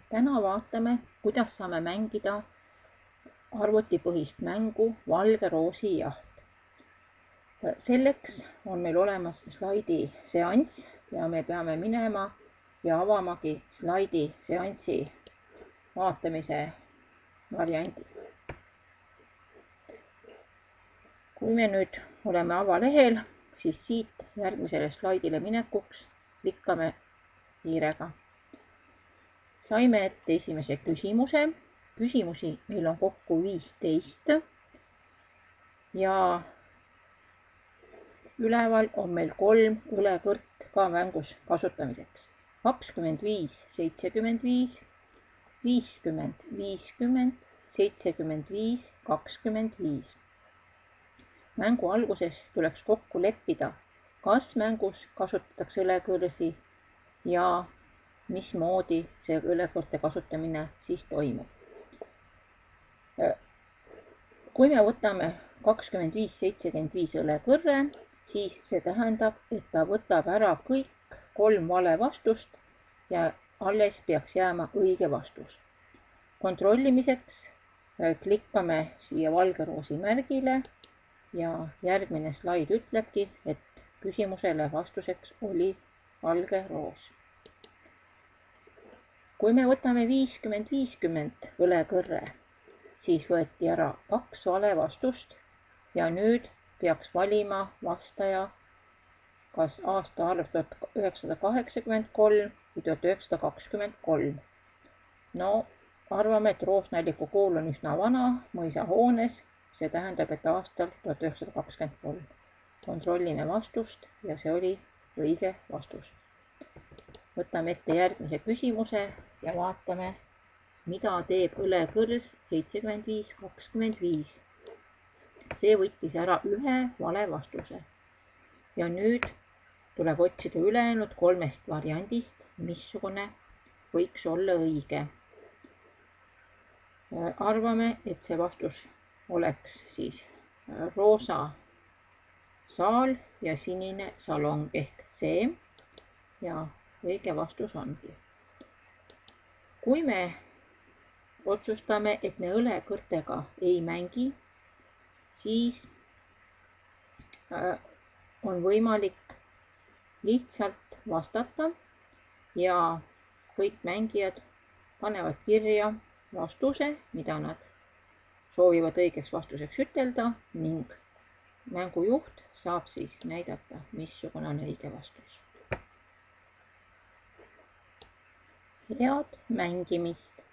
Täna vaatame, kuidas saame mängida arvutipõhist mängu Valge roosi jaht. Selleks on meil olemas slaidi seanss ja me peame minema ja avamagi slaidi seanssi vaatamise variandi. Kui me nüüd oleme avalehel, siis siit järgmisele slaidile minekuks klikkame hiirega. Saime ette esimese küsimuse. Küsimusi meil on kokku 15 ja üleval on meil 3 õlekõrt ka mängus kasutamiseks. 25, 75, 50, 50, 75, 25. Mängu alguses tuleks kokku leppida, kas mängus kasutatakse õlekõrsi ja mismoodi see õlekõrte kasutamine siis toimub. Kui me võtame 25, 75 õlekõrre, siis see tähendab, et ta võtab ära kõik 3 vale vastust ja alles peaks jääma õige vastus. Kontrollimiseks klikkame siia valge roosi märgile ja järgmine slaid ütlebki, et küsimusele vastuseks oli valge roos. Kui me võtame 50-50 õlekõrre, siis võeti ära 2 vale vastust ja nüüd peaks valima vastaja kas aastaarv 1983 või 1923. No, arvame, et Roosnalliku kool on üsna vana mõisahoones, see tähendab, et aastal 1923. Kontrollime vastust ja see oli õige vastus. Võtame ette järgmise küsimuse ja vaatame, mida teeb õlekõrs 75-25. See võttis ära 1 vale vastuse. Ja nüüd tuleb otsida ülejäänud 3 variandist, missugune võiks olla õige. Arvame, et see vastus oleks siis roosa saal ja sinine salong ehk C ja õige vastus ongi. Kui me otsustame, et me õlekõrtega ei mängi, siis on võimalik lihtsalt vastata ja kõik mängijad panevad kirja vastuse, mida nad soovivad õigeks vastuseks ütelda ning mängujuht saab siis näidata, missugune on õige vastus. Head mängimist!